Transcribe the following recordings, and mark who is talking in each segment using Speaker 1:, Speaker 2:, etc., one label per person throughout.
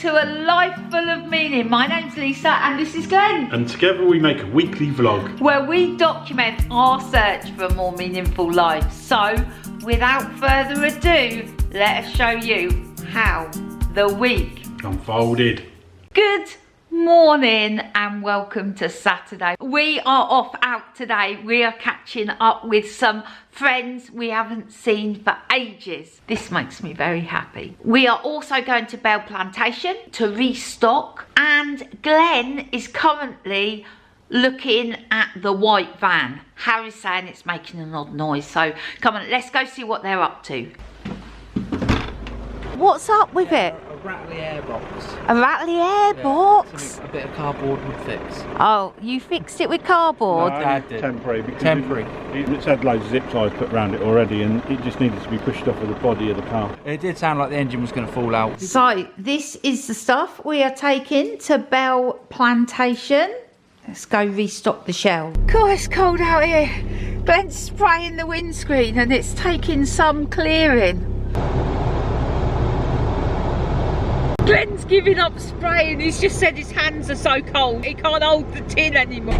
Speaker 1: to a life full of meaning. My name's Lisa and this is Glenn.
Speaker 2: And together we make a weekly vlog
Speaker 1: where we document our search for a more meaningful life. So, without further ado, let us show you how the week
Speaker 2: unfolded.
Speaker 1: Good morning and welcome to Saturday. We are off out today. We are catching up with some friends we haven't seen for ages. This makes me very happy. We are also going to Bell Plantation to restock, and Glenn is currently looking at the white van. Harry's saying it's making an odd noise, so come on, let's go see what they're up to. What's up with it?
Speaker 3: A rattly air box.
Speaker 1: A rattly air box?
Speaker 3: A bit of cardboard would fix.
Speaker 1: Oh, you fixed it with cardboard?
Speaker 2: No,
Speaker 3: Dad did.
Speaker 2: Temporary. Because
Speaker 3: Temporary.
Speaker 2: It's had loads of zip ties put around it already, and it just needed to be pushed off of the body of the car.
Speaker 3: It did sound like the engine was going to fall out.
Speaker 1: So, this is the stuff we are taking to Bell Plantation. Let's go restock the shell. God, it's cold out here. Glenn's spraying the windscreen and it's taking some clearing. Glenn's giving up spraying. He's just said his hands are so cold he can't hold the tin anymore.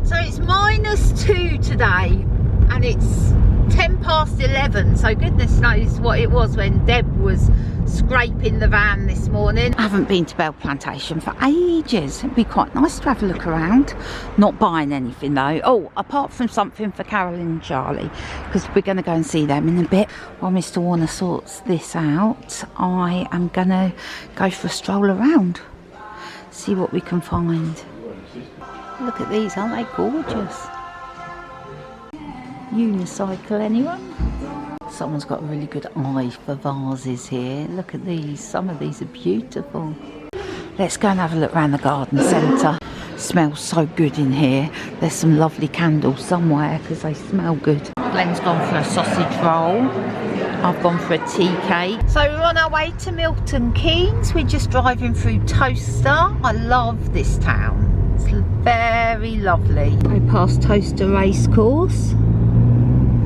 Speaker 1: So it's -2 today and it's 11:10, so goodness knows what it was when Deb was scraping the van this morning. I haven't been to Bell Plantation for ages. It'd be quite nice to have a look around. Not buying anything though. Oh, apart from something for Carolyn and Charlie, because we're going to go and see them in a bit. While Mr. Warner sorts this out, I am going to go for a stroll around, see what we can find. Look at these, aren't they gorgeous? Unicycle, anyone? Someone's got a really good eye for vases here. Look at these, some of these are beautiful. Let's go and have a look around the garden centre. Smells so good in here. There's some lovely candles somewhere because they smell good. Glenn's gone for a sausage roll. I've gone for a tea cake. So we're on our way to Milton Keynes. We're just driving through Towcester. I love this town. It's very lovely. Go past Towcester Racecourse.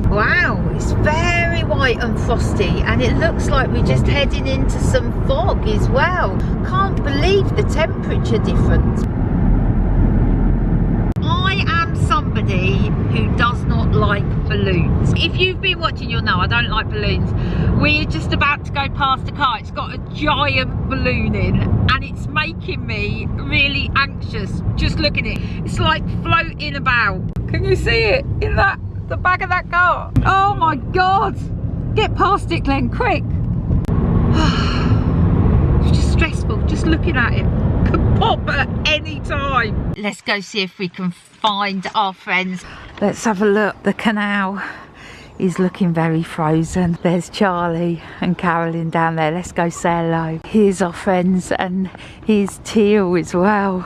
Speaker 1: Wow, it's very white and frosty, and it looks like we're just heading into some fog as well. Can't believe the temperature difference. I am somebody who does not like balloons. If you've been watching, you'll know I don't like balloons. We're just about to go past a car. It's got a giant balloon in, and it's making me really anxious just looking at it. It's like floating about. Can you see it in the back of that car? Oh my god, get past it, Glenn, quick. It's just stressful just looking at it. Could pop at any time. Let's go see if we can find our friends. Let's have a look. The canal is looking very frozen. There's Charlie and Carolyn down there. Let's go say hello. Here's our friends, and here's Teal as well.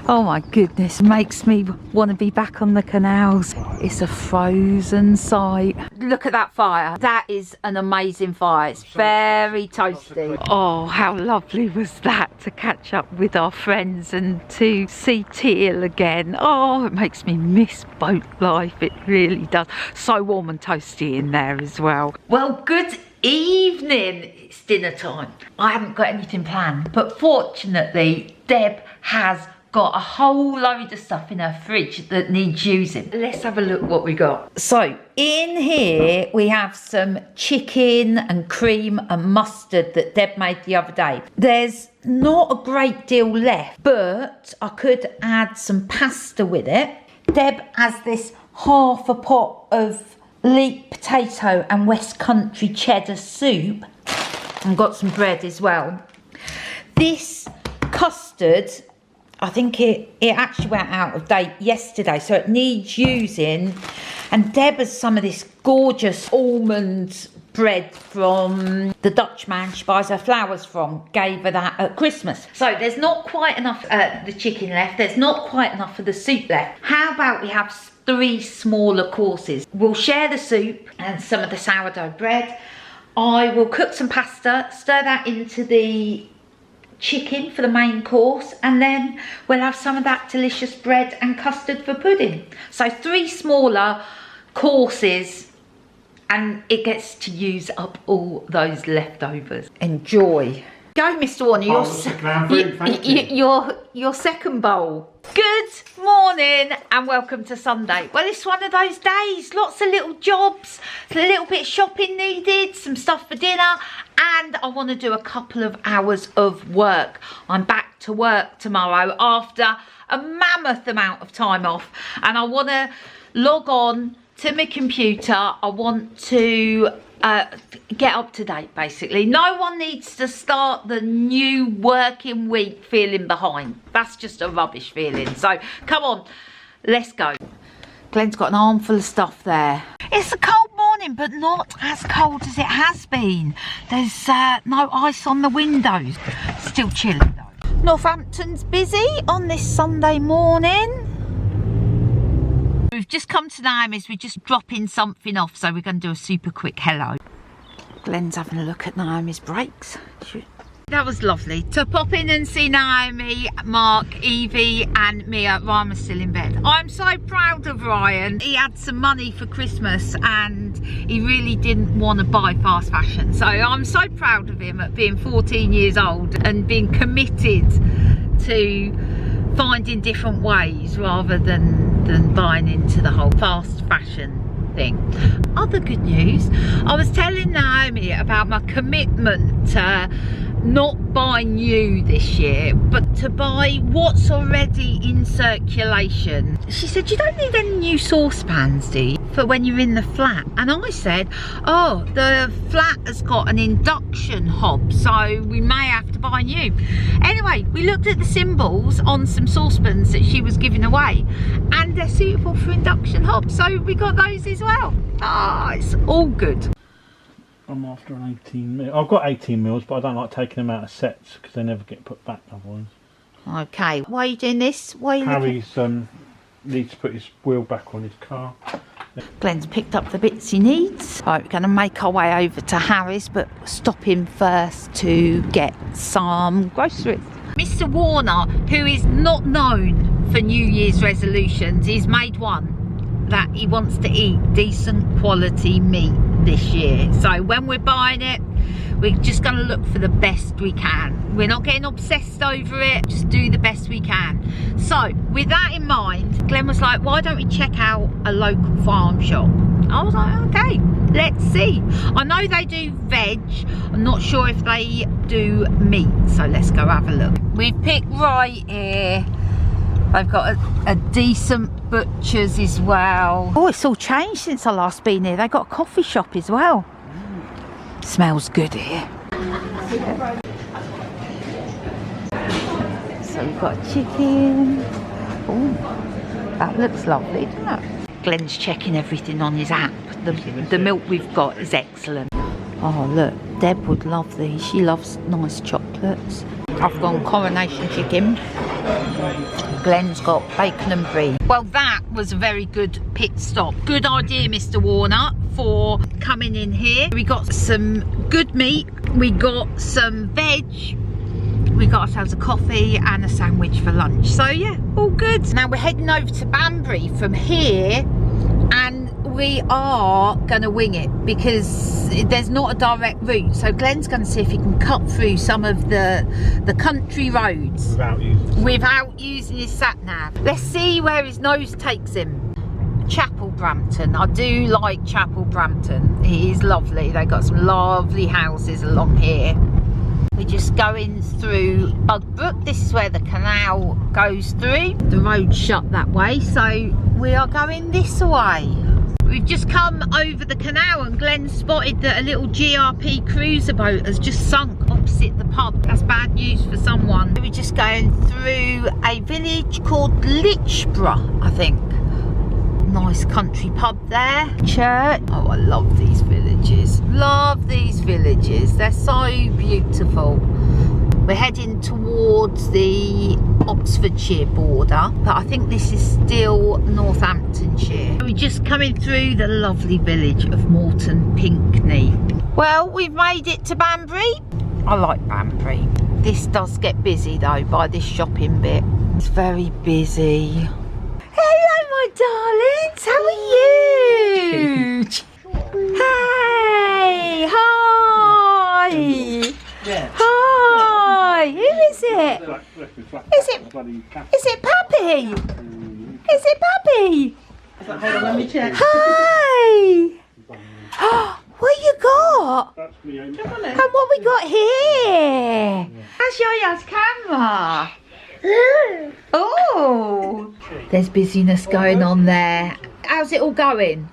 Speaker 1: Oh my goodness, makes me want to be back on the canals. It's a frozen sight. Look at that fire. That is an amazing fire. It's very toasty. Oh, how lovely was that to catch up with our friends and to see Teal again. Oh, it makes me miss boat life. It really does. So warm and toasty in there as well. Well, good evening. It's dinner time. I haven't got anything planned, but fortunately Deb has got a whole load of stuff in her fridge that needs using. Let's have a look what we got. So in here we have some chicken and cream and mustard that Deb made the other day. There's not a great deal left, but I could add some pasta with it. Deb has this half a pot of leek potato and West Country cheddar soup, and got some bread as well. This custard, I think it actually went out of date yesterday, so it needs using. And Deb has some of this gorgeous almond bread from the Dutchman she buys her flowers from. Gave her that at Christmas. So there's not quite enough the chicken left. There's not quite enough of the soup left. How about we have 3 smaller courses? We'll share the soup and some of the sourdough bread. I will cook some pasta, stir that into the chicken for the main course, and then we'll have some of that delicious bread and custard for pudding. So 3 smaller courses and it gets to use up all those leftovers. Enjoy. Go, Mr. Warner, your second bowl. Good morning and welcome to Sunday. Well, it's one of those days, lots of little jobs, a little bit of shopping needed, some stuff for dinner, and I want to do a couple of hours of work. I'm back to work tomorrow after a mammoth amount of time off, and I want to log on to my computer. I want to get up to date, basically. No one needs to start the new working week feeling behind. That's just a rubbish feeling. So come on, let's go. Glenn's got an armful of stuff there. It's a cold morning, but not as cold as it has been. There's no ice on the windows. Still chilly though. Northampton's busy on this Sunday morning. We've just come to Naomi's, we're just dropping something off, so we're going to do a super quick hello. Glenn's having a look at Naomi's brakes. That was lovely to pop in and see Naomi, Mark, Evie and Mia. Ryan was still in bed. I'm so proud of Ryan. He had some money for Christmas and he really didn't want to buy fast fashion. So I'm so proud of him at being 14 years old and being committed to finding different ways rather than buying into the whole fast fashion thing. Other good news, I was telling Naomi about my commitment to not buy new this year, but to buy what's already in circulation. She said, you don't need any new saucepans, do you, for when you're in the flat? And I said, oh, the flat has got an induction hob, so we may have to buy new. Anyway, we looked at the symbols on some saucepans that she was giving away, and they're suitable for induction hobs, so we got those as well. Ah, it's all good.
Speaker 2: I'm after an 18 mil. I've got 18 mils, but I don't like taking them out of sets because they never get put back otherwise.
Speaker 1: Okay, why are you doing this? Why are you
Speaker 2: Harry's needs to put his wheel back on his car.
Speaker 1: Glenn's picked up the bits he needs. Right, we're going to make our way over to Harry's, but stop him first to get some groceries. Mr. Warner, who is not known for New Year's resolutions, he's made one that he wants to eat decent quality meat this year. So when we're buying it, we're just going to look for the best we can. We're not getting obsessed over it, just do the best we can. So with that in mind, Glenn was like, why don't we check out a local farm shop? I was like, okay, let's see. I know they do veg, I'm not sure if they do meat, so let's go have a look. We've picked right here. They've got a decent butcher's as well. Oh, it's all changed since I last been here. They've got a coffee shop as well. Smells good here. So we've got chicken. Oh, that looks lovely, doesn't it? Glenn's checking everything on his app. The milk we've got is excellent. Oh, look, Deb would love these. She loves nice chocolates. I've gone coronation chicken. Glenn's got bacon and brie. Well, that was a very good pit stop. Good idea, Mr. Warner, for coming in here. We got some good meat. We got some veg. We got ourselves a coffee and a sandwich for lunch. So yeah, all good. Now we're heading over to Banbury from here, and we are going to wing it because there's not a direct route. So Glenn's going to see if he can cut through some of the country roads without using his sat-nav. Let's see where his nose takes him. Chapel Brampton. I do like Chapel Brampton. It is lovely. They've got some lovely houses along here. We're just going through Bugbrook. This is where the canal goes through. The road's shut that way, so we are going this way. We've just come over the canal and Glenn spotted that a little GRP cruiser boat has just sunk opposite the pub. That's bad news for someone. We're just going through a village called Lichborough, I think. Nice country pub there. Church. Oh, I love these villages. Love these villages. They're so beautiful. We're heading towards the Oxfordshire border, but I think this is still Northamptonshire. We're just coming through the lovely village of Morton Pinckney. Well, we've made it to Banbury. I like Banbury. This does get busy though by this shopping bit. It's very busy. Hello, my darlings. How are you? Hey! Hi!
Speaker 3: Yeah.
Speaker 1: Hi! Who is it? Is it Pappy? Is it Pappy?
Speaker 3: Hold on, let me check.
Speaker 1: Hi! What you got? And what we got here? That's Yaya's camera. Oh! There's busyness going on there. How's it all going?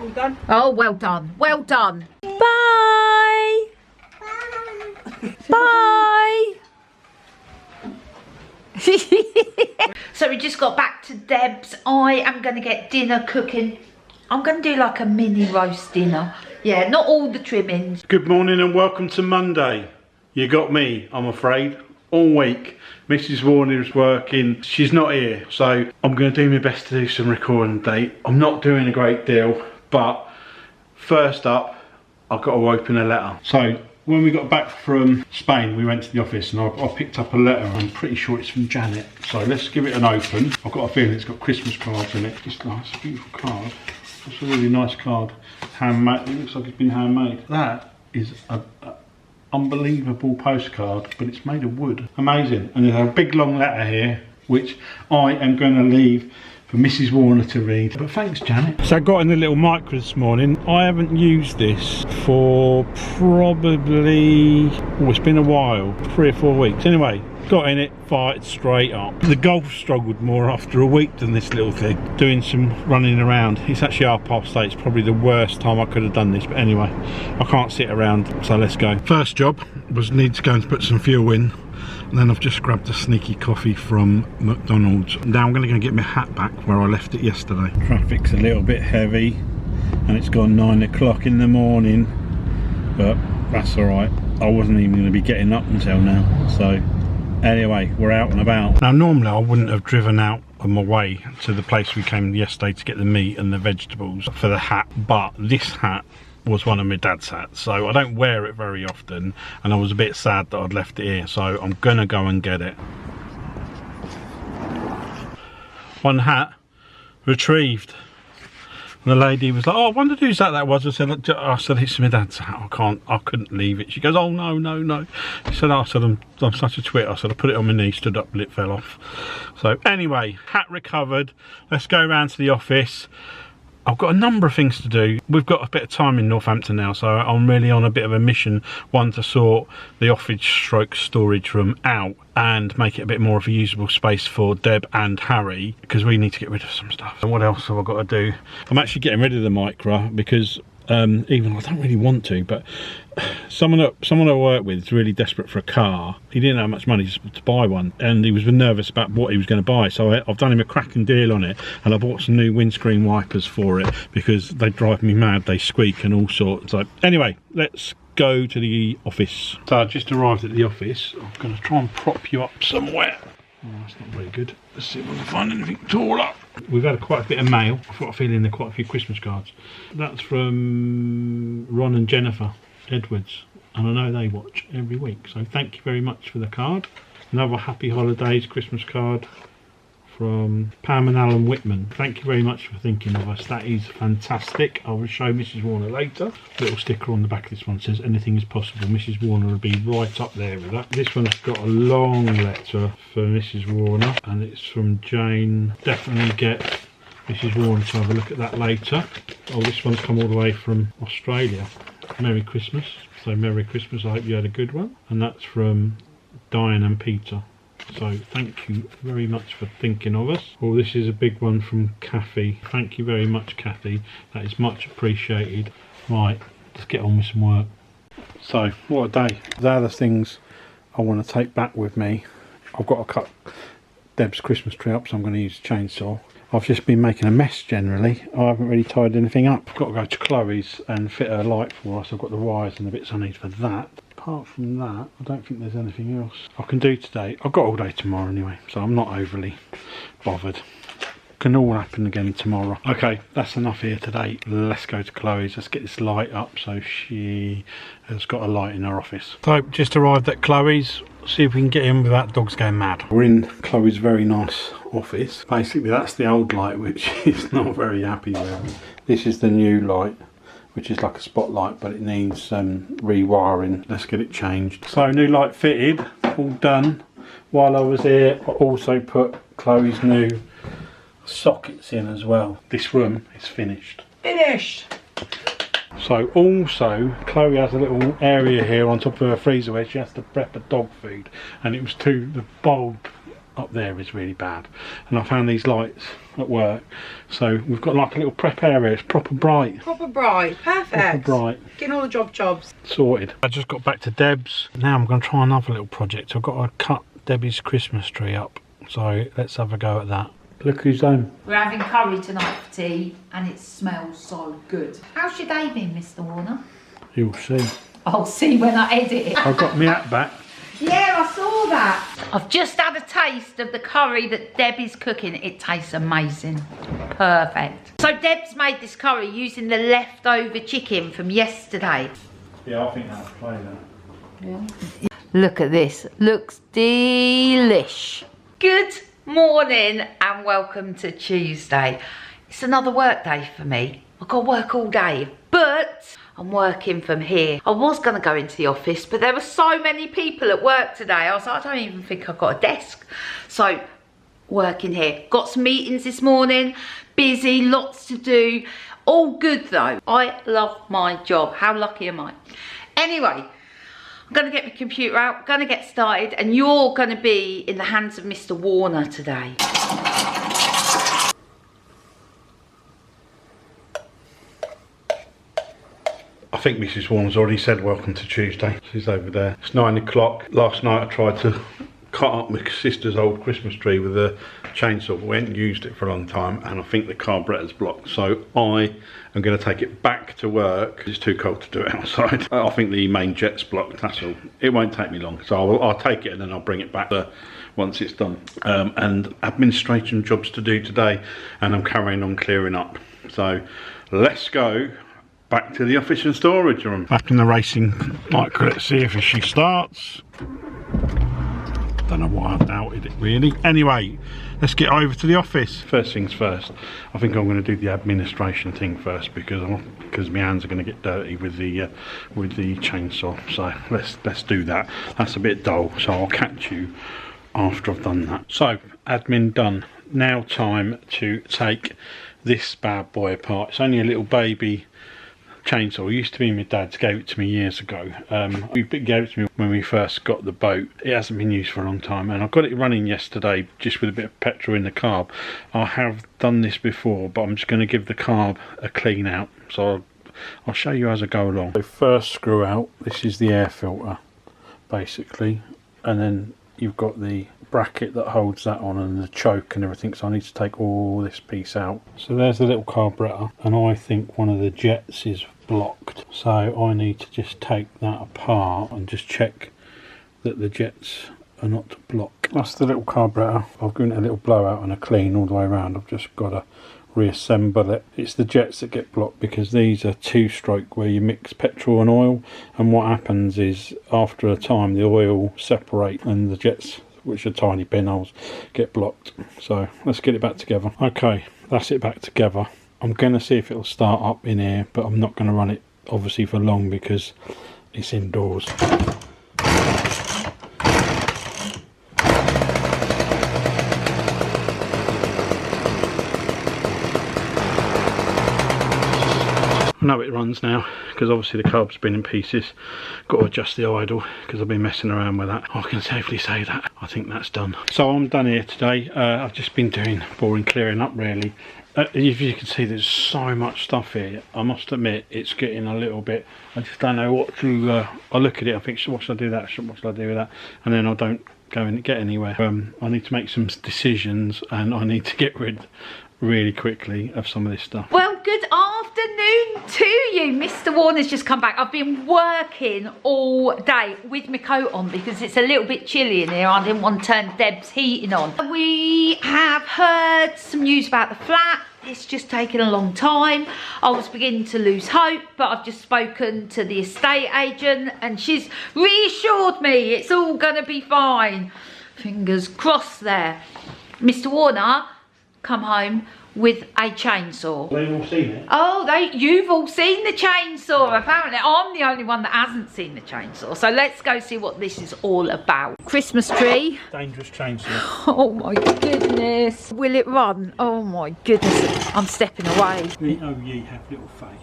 Speaker 3: All done?
Speaker 1: Oh, well done. Well done. Bye! Bye! So we just got back to Deb's. I am going to get dinner cooking. I'm going to do like a mini roast dinner. Yeah, not all the trimmings.
Speaker 2: Good morning and welcome to Monday. You got me, I'm afraid, all week. Mrs. Warner is working, she's not here, so I'm going to do my best to do some recording today. I'm not doing a great deal, but first up, I've got to open a letter. So when we got back from Spain, we went to the office and I picked up a letter. I'm pretty sure it's from Janet. So let's give it an open. I've got a feeling it's got Christmas cards in it. It's nice, beautiful card. It's a really nice card. Handmade, it looks like it's been handmade. That is a unbelievable postcard, but it's made of wood. Amazing. And there's a big long letter here, which I am going to leave for Mrs. Warner to read. But thanks, Janet. So I got in the little micro this morning. I haven't used this for probably, oh, it's been a while, 3 or 4 weeks. Anyway, got in it, fired straight up. The golf struggled more after a week than this little thing. Doing some running around. It's actually 8:30. It's probably the worst time I could have done this, but anyway, I can't sit around, so let's go. First job was need to go and put some fuel in. And then I've just grabbed a sneaky coffee from McDonald's. Now I'm going to go get my hat back where I left it yesterday. Traffic's a little bit heavy and it's gone 9 o'clock in the morning, but that's alright. I wasn't even going to be getting up until now, so anyway, we're out and about. Now normally I wouldn't have driven out on my way to the place we came yesterday to get the meat and the vegetables for the hat, but this hat was one of my dad's hats, so I don't wear it very often and I was a bit sad that I'd left it here, so I'm gonna go and get it. One hat retrieved. And the lady was like, oh, I wondered whose that was. I said it's my dad's hat. I couldn't leave it. She goes, oh no, no, no. She said, I said, I'm such a twit. I said, I put it on my knee, stood up, and it fell off. So anyway, hat recovered. Let's go round to the office. I've got a number of things to do. We've got a bit of time in Northampton now, so I'm really on a bit of a mission. One, to sort the office stroke storage room out and make it a bit more of a usable space for Deb and Harry, because we need to get rid of some stuff. And what else have I got to do? I'm actually getting rid of the Micra because even I don't really want to, but someone I work with is really desperate for a car. He didn't have much money to buy one, and he was nervous about what he was going to buy, so I've done him a cracking deal on it, and I bought some new windscreen wipers for it because they drive me mad. They squeak and all sorts. So anyway, let's go to the office. So I just arrived at the office. I'm going to try and prop you up somewhere. Oh, that's not very good. Let's see if I can find anything taller. We've had quite a bit of mail. I've got a feeling there are quite a few Christmas cards. That's from Ron and Jennifer Edwards, and I know they watch every week, so thank you very much for the card. Another happy holidays Christmas card from Pam and Alan Whitman. Thank you very much for thinking of us. That is fantastic. I will show Mrs. Warner later. A little sticker on the back of this one says anything is possible. Mrs. Warner will be right up there with that. This one's got a long letter for Mrs. Warner, and it's from Jane. Definitely get Mrs. Warner to have a look at that later. Oh, this one's come all the way from Australia. Merry Christmas. So Merry Christmas, I hope you had a good one. And that's from Diane and Peter. So thank you very much for thinking of us. Oh, this is a big one from Kathy. Thank you very much, Kathy. That is much appreciated. Right, let's get on with some work. So, what a day. The other things I want to take back with me. I've got to cut Deb's Christmas tree up, so I'm going to use a chainsaw. I've just been making a mess generally. I haven't really tied anything up. I've got to go to Chloe's and fit a light for us. I've got the wires and the bits I need for that. Apart from that, I don't think there's anything else I can do today. I've got all day tomorrow anyway, so I'm not overly bothered. Can all happen again tomorrow. Okay, that's enough here today. Let's go to Chloe's. Let's get this light up so she has got a light in her office. So just arrived at Chloe's. See if we can get in without dogs going mad. We're in Chloe's very nice office. Basically that's the old light, which is not very happy with. This is the new light. which is like a spotlight, but it needs rewiring. Let's get it changed. So new light fitted, all done. While I was here, I also put Chloe's new sockets in as well. This room is finished.
Speaker 3: Finished.
Speaker 2: So also, Chloe has a little area here on top of her freezer where she has to prep her dog food, and it was the bulb up there is really bad, and I found these lights at work, so we've got like a little prep area. It's proper bright.
Speaker 3: Proper bright. Perfect.
Speaker 2: Proper bright.
Speaker 3: Getting all the jobs.
Speaker 2: Sorted. I just got back to Deb's. Now I'm going to try another little project. I've got to cut Debbie's Christmas tree up, so let's have a go at that. Look who's home.
Speaker 1: We're having curry tonight for tea, and it smells so good. How's your day been, Mr. Warner?
Speaker 2: You'll see.
Speaker 1: I'll see when I edit it.
Speaker 2: I've got my hat back.
Speaker 1: Yeah, I saw that. I've just had a taste of the curry that Deb is cooking. It tastes amazing. Perfect. So Deb's made this curry using the leftover chicken from yesterday.
Speaker 2: Yeah, I think that'll play that.
Speaker 1: Yeah. Look at this. Looks delish. Good morning and welcome to Tuesday. It's another work day for me. I've got to work all day, but I'm working from here. I was going to go into the office, but there were so many people at work today. I was like, I don't even think I've got a desk. So, working here. Got some meetings this morning. Busy, lots to do. All good though. I love my job. How lucky am I? Anyway, I'm going to get my computer out, going to get started, and you're going to be in the hands of Mr. Warner today.
Speaker 2: I think Mrs. Warner's already said welcome to Tuesday. She's over there. It's 9 o'clock. Last night I tried to cut up my sister's old Christmas tree with a chainsaw. We hadn't used it for a long time, and I think the carburettor's blocked. So I am going to take it back to work. It's too cold to do it outside. I think the main jet's blocked, that's all. It won't take me long. So I'll take it and then I'll bring it back once it's done. And administration jobs to do today, and I'm carrying on clearing up. So let's go back to the office and storage room. Back in the racing micro, let's see if she starts. Don't know why I doubted it really. Anyway, let's get over to the office. First things first, I think I'm going to do the administration thing first because my hands are going to get dirty with the chainsaw. So let's do that. That's a bit dull, so I'll catch you after I've done that. So admin done. Now time to take this bad boy apart. It's only a little baby chainsaw. It used to be my dad's, gave it to me years ago. He gave it to me when we first got the boat. It hasn't been used for a long time, and I got it running yesterday just with a bit of petrol in the carb. I have done this before, but I'm just going to give the carb a clean out, so I'll show you as I go along. So first screw out, this is the air filter basically, and then you've got the bracket that holds that on and the choke and everything, so I need to take all this piece out. So there's the little carburetor, and I think one of the jets is blocked, so I need to just take that apart and just check that the jets are not blocked. That's the little carburetor. I've given it a little blowout and a clean all the way around. I've just got to reassemble it. It's the jets that get blocked because these are two-stroke where you mix petrol and oil, and what happens is after a time the oil separates and the jets, which are tiny pinholes, get blocked. So let's get it back together. Okay, that's it back together. I'm going to see if it'll start up in here, but I'm not going to run it obviously for long because it's indoors. I know it runs now because obviously the carb's been in pieces. Got to adjust the idle because I've been messing around with that. I can safely say that. I think that's done. So I'm done here today. I've just been doing boring clearing up really. If you can see, there's so much stuff here. I must admit it's getting a little bit, I just don't know what to, I look at it, I think, what should I do that, what should I do with that, and then I don't go and get anywhere. I need to make some decisions, and I need to get rid really quickly of some of this stuff. Well, good afternoon to you. Mr. Warner's just come back. I've been working all day with my coat on because it's a little bit chilly in here. I didn't want to turn Deb's heating on. We have heard some news about the flat. It's just taken a long time. I was beginning to lose hope, but I've just spoken to the estate agent and she's reassured me it's all gonna be fine. Fingers crossed there. Mr. Warner
Speaker 1: come home with a chainsaw.
Speaker 2: They've all seen it.
Speaker 1: Oh, you've all seen the chainsaw, apparently. I'm the only one that hasn't seen the chainsaw. So let's go see what this is all about. Christmas tree.
Speaker 2: Dangerous chainsaw.
Speaker 1: Oh my goodness. Will it run? Oh my goodness. I'm stepping away.
Speaker 2: Oh, ye have little faith.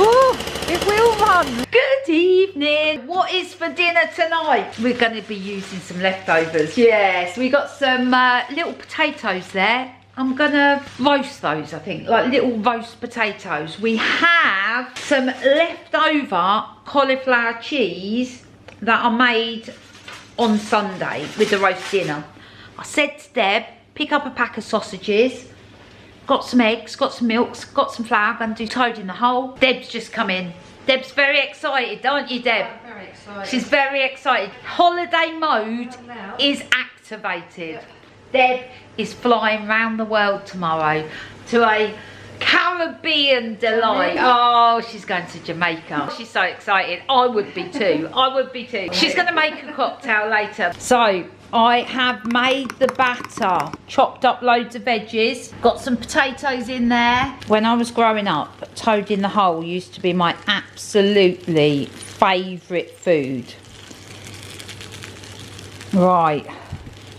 Speaker 1: Oh, it will run. Good evening. What is for dinner tonight? We're going to be using some leftovers. Yes, we got some little potatoes there. I'm going to roast those, I think, like little roast potatoes. We have some leftover cauliflower cheese that I made on Sunday with the roast dinner. I said to Deb, pick up a pack of sausages. Got some eggs, got some milks, got some flour, going to do toad in the hole. Deb's just come in. Deb's very excited, aren't you, Deb?
Speaker 3: I'm very excited.
Speaker 1: She's very excited. Holiday mode is activated. Deb is flying round the world tomorrow to a Caribbean delight. Oh, she's going to Jamaica. She's so excited. I would be too. I would be too. She's going to make a cocktail later. So, I have made the batter, chopped up loads of veggies, got some potatoes in there. When I was growing up, toad in the hole used to be my absolutely favourite food. Right,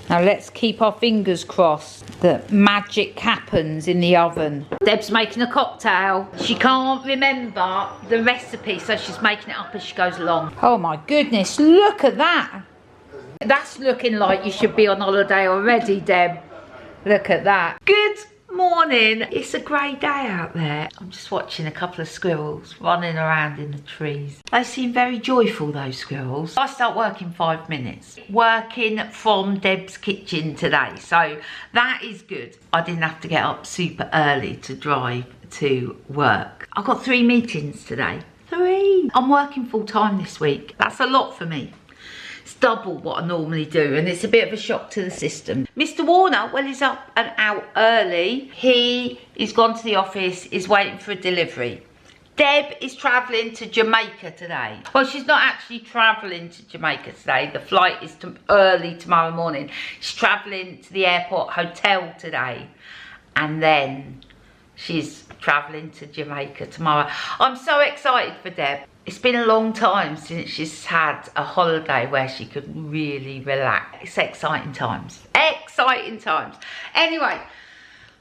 Speaker 1: now let's keep our fingers crossed that magic happens in the oven. Deb's making a cocktail. She can't remember the recipe, so she's making it up as she goes along. Oh my goodness, look at that. That's looking like you should be on holiday already, Deb. Look at that. Good morning. It's a grey day out there. I'm just watching a couple of squirrels running around in the trees. They seem very joyful, those squirrels. I start work in 5 minutes. Working from Deb's kitchen today, so that is good. I didn't have to get up super early to drive to work. I've got 3 meetings today. 3. I'm working full time this week. That's a lot for me. It's double what I normally do, and it's a bit of a shock to the system. Mr. Warner, well, he's up and out early. He's gone to the office, he's waiting for a delivery. Deb is travelling to Jamaica today. Well, she's not actually travelling to Jamaica today. The flight is early tomorrow morning. She's travelling to the airport hotel today, and then she's travelling to Jamaica tomorrow. I'm so excited for Deb. It's been a long time since she's had a holiday where she could really relax. It's exciting times. Exciting times. Anyway,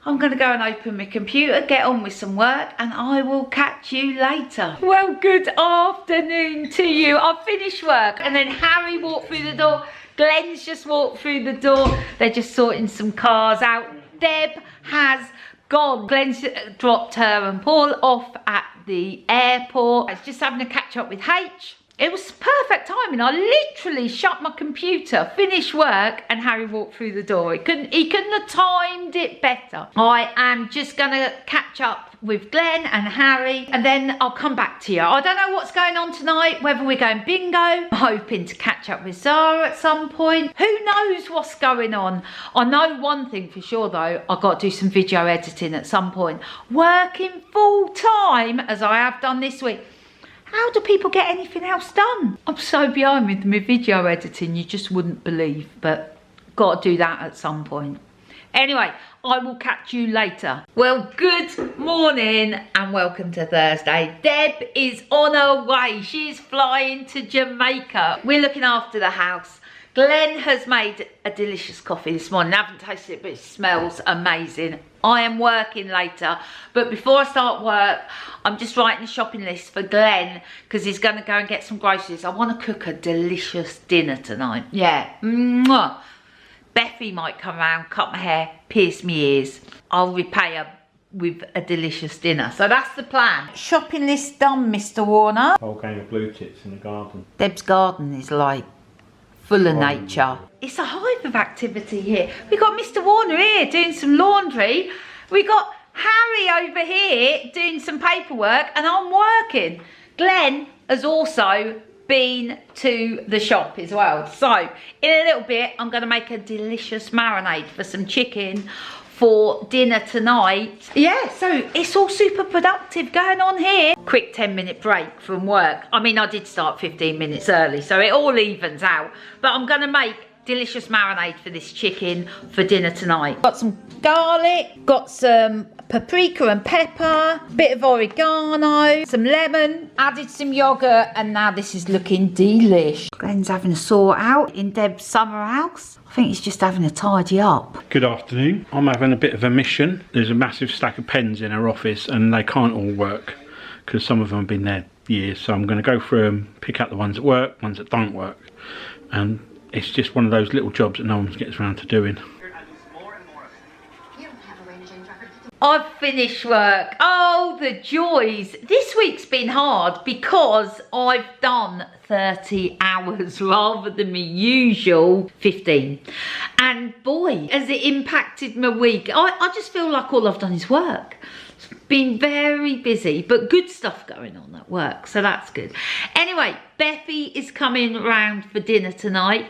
Speaker 1: I'm going to go and open my computer, get on with some work, and I will catch you later. Well, good afternoon to you. I've finished work, and then Harry walked through the door. Glenn's just walked through the door. They're just sorting some cars out. Deb has gone. Glenn's dropped her and Paul off at the airport. I was just having a catch up with H. It was perfect timing. I literally shut my computer, finished work, and Harry walked through the door. He couldn't have timed it better. I am just gonna catch up with Glenn and Harry, and then I'll come back to you. I don't know what's going on tonight, whether we're going bingo. I'm hoping to catch up with Zara at some point. Who knows what's going on? I know one thing for sure though, I've got to do some video editing at some point. Working full time, as I have done this week. How do people get anything else done? I'm so behind with my video editing, you just wouldn't believe, but got to do that at some point. Anyway, I will catch you later. Well, good morning and welcome to Thursday. Deb is on her way. She's flying to Jamaica. We're looking after the house. Glenn has made a delicious coffee this morning. I haven't tasted it, but it smells amazing. I am working later, but before I start work, I'm just writing a shopping list for Glenn because he's going to go and get some groceries. I want to cook a delicious dinner tonight. Yeah. Mwah. Beffy might come around, cut my hair, pierce my ears. I'll repay her with a delicious dinner. So that's the plan. Shopping list done, Mr. Warner.
Speaker 2: Whole game of blue tits in the garden.
Speaker 1: Deb's garden is like full of nature. It's a hive of activity here. We've got Mr. Warner here doing some laundry. We got Harry over here doing some paperwork, and I'm working. Glenn has also been to the shop as well. So in a little bit, I'm going to make a delicious marinade for some chicken for dinner tonight. Yeah, so it's all super productive going on here. Quick 10-minute break from work. I mean, I did start 15 minutes early, so it all evens out. But I'm going to make delicious marinade for this chicken for dinner tonight. Got some garlic, got some paprika and pepper, bit of oregano, some lemon, added some yogurt, and now this is looking delish. Glenn's having a sort out in Deb's summer house. I think he's just having a tidy up.
Speaker 2: Good afternoon. I'm having a bit of a mission. There's a massive stack of pens in our office and they can't all work because some of them have been there years. So I'm going to go through them, pick out the ones that work, ones that don't work. And it's just one of those little jobs that no one gets around to doing.
Speaker 1: I've finished work. Oh, the joys. This week's been hard because I've done 30 hours rather than my usual 15. And boy, has it impacted my week. I just feel like all I've done is work. It's been very busy, but good stuff going on at work, so that's good. Anyway, Beffy is coming round for dinner tonight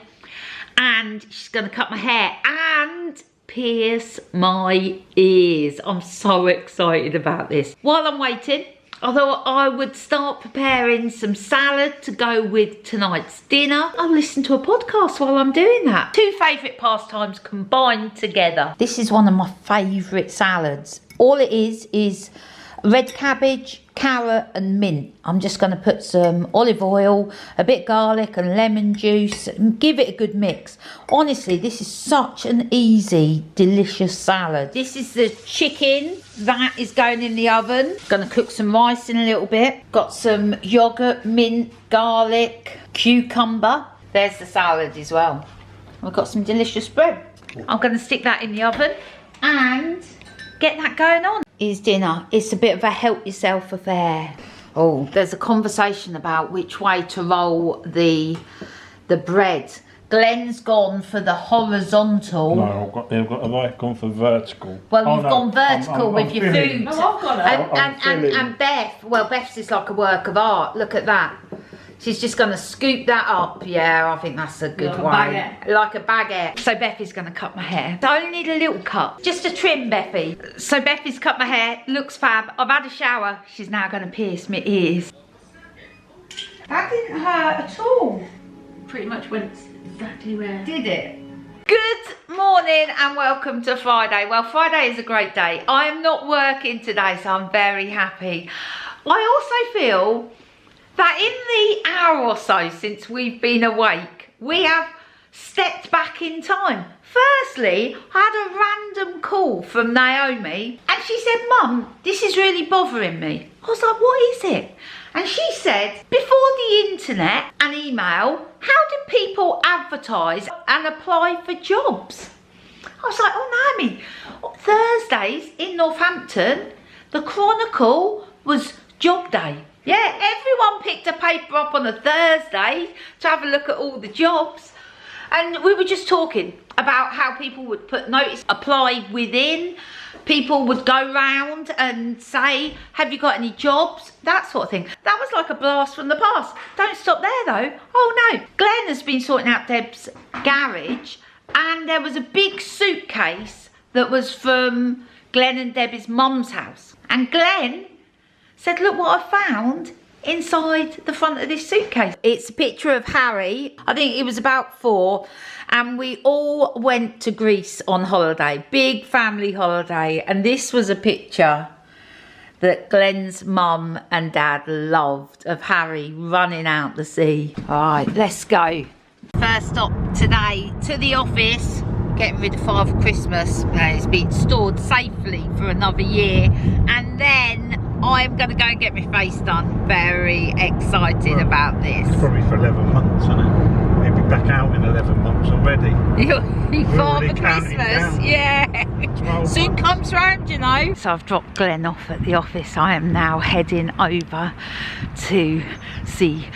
Speaker 1: and she's going to cut my hair and pierce my ears. I'm so excited about this. While I'm waiting, although I would start preparing some salad to go with tonight's dinner, I'll listen to a podcast while I'm doing that. Two favourite pastimes combined together. This is one of my favourite salads. All it is red cabbage, carrot and mint. I'm just going to put some olive oil, a bit of garlic and lemon juice and give it a good mix. Honestly, this is such an easy, delicious salad. This is the chicken that is going in the oven. Going to cook some rice in a little bit. Got some yogurt, mint, garlic, cucumber. There's the salad as well. We've got some delicious bread. I'm going to stick that in the oven and get that going on. Is dinner. It's a bit of a help yourself affair. Oh, there's a conversation about which way to roll the bread. Glenn's gone for the horizontal.
Speaker 2: No, I've gone for vertical.
Speaker 1: Well, you've gone vertical with your food.
Speaker 3: No, I've got it.
Speaker 1: And Beth, well, Beth's is like a work of art. Look at that. She's just going to scoop that up. Yeah, I think that's a good way. Like a baguette. So Beffy's going to cut my hair. I only need a little cut. Just a trim, Beffy. So Beffy's cut my hair. Looks fab. I've had a shower. She's now going to pierce my ears. That didn't hurt at all.
Speaker 3: Pretty much went exactly where.
Speaker 1: Did it? Good morning and welcome to Friday. Well, Friday is a great day. I am not working today, so I'm very happy. I also feel that in the hour or so since we've been awake, we have stepped back in time. Firstly, I had a random call from Naomi and she said, "Mum, this is really bothering me." I was like, "What is it?" And she said, before the internet and email, how did people advertise and apply for jobs? I was like, "Oh, Naomi, Thursdays in Northampton, the Chronicle was job day. Yeah, everyone picked a paper up on a Thursday to have a look at all the jobs." And we were just talking about how people would put notice, apply within. People would go round and say, "Have you got any jobs?" That sort of thing. That was like a blast from the past. Don't stop there though. Oh no, Glenn has been sorting out Deb's garage and there was a big suitcase that was from Glenn and Debbie's mum's house. And Glenn said, "Look what I found inside the front of this suitcase." It's a picture of Harry. I think he was about 4 and we all went to Greece on holiday, big family holiday, and this was a picture that Glenn's mum and dad loved of Harry running out the sea. All right, let's go. First stop today to the office, getting rid of Father Christmas. It's been stored safely for another year, and then I'm going to go and get my face done. Very excited about this.
Speaker 2: It's probably for 11 months, isn't it? We'll be back out in 11 months already.
Speaker 1: Father Christmas, yeah. Soon comes round, you know. So I've dropped Glenn off at the office. I am now heading over to see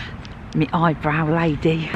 Speaker 1: my eyebrow lady.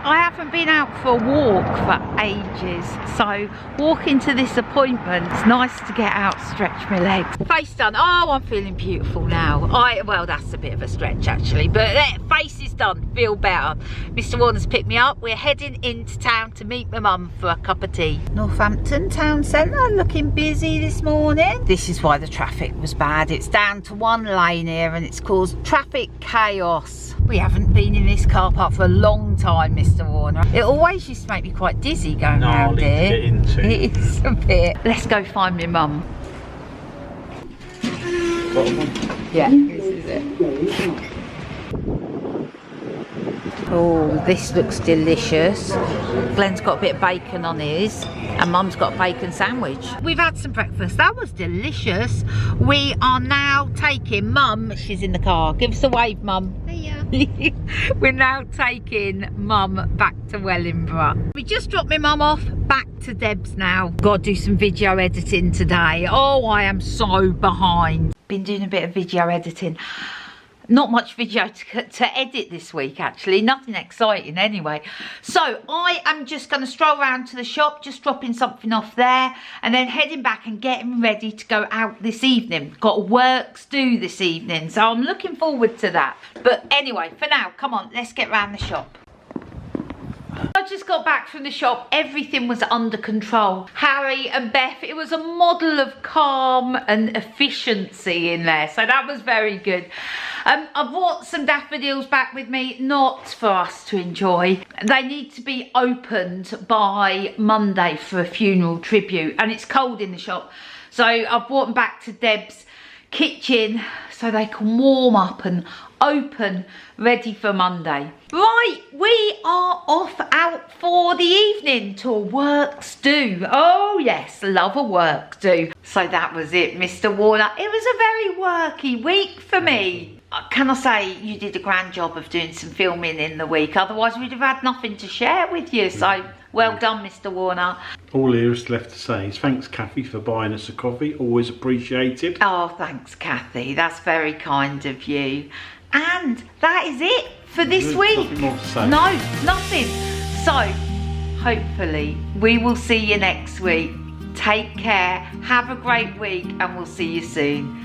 Speaker 1: I haven't been out for for a walk for ages, so walking to this appointment, it's nice to get out, stretch my legs. Face done. Oh, I'm feeling beautiful now. Well, that's a bit of a stretch actually, but face is done, feel better. Mr. Warner's picked me up. We're heading into town to meet my mum for a cup of tea. Northampton town centre looking busy this morning. This is why the traffic was bad. It's down to one lane here and it's caused traffic chaos. We haven't been in this car park for a long time, Mr. Warner. It always used to make me quite dizzy going around here. It is a bit. Let's go find my mum. Yeah, this is it. Oh, this looks delicious. Glenn's got a bit of bacon on his and Mum's got a bacon sandwich. We've had some breakfast. That was delicious. We are now taking Mum, she's in the car. Give us a wave, Mum. Hiya. We're now taking Mum back to Wellingborough. We just dropped my mum off, back to Deb's now. Got to do some video editing today. Oh, I am so behind. Been doing a bit of video editing. Not much video to edit this week actually, nothing exciting anyway. So I am just going to stroll around to the shop, just dropping something off there and then heading back and getting ready to go out this evening. Got work to do this evening, so I'm looking forward to that. But anyway, for now, come on, let's get round the shop. I just got back from the shop, everything was under control. Harry and Beth, it was a model of calm and efficiency in there, so that was very good. I brought some daffodils back with me, not for us to enjoy. They need to be opened by Monday for a funeral tribute and it's cold in the shop. So I've brought them back to Deb's kitchen so they can warm up and open, ready for Monday. Right, we are off out for the evening to a works do. Oh yes, love a work do. So that was it, Mr. Warner. It was a very worky week for me. Can I say you did a grand job of doing some filming in the week, otherwise we'd have had nothing to share with you, so well done, Mr. Warner.
Speaker 2: All there is left to say is thanks, Kathy, for buying us a coffee, always appreciated.
Speaker 1: Oh, thanks, Kathy, that's very kind of you. And that is it for this week.
Speaker 2: Nothing more to say.
Speaker 1: No, nothing. So, hopefully, we will see you next week. Take care, have a great week, and we'll see you soon.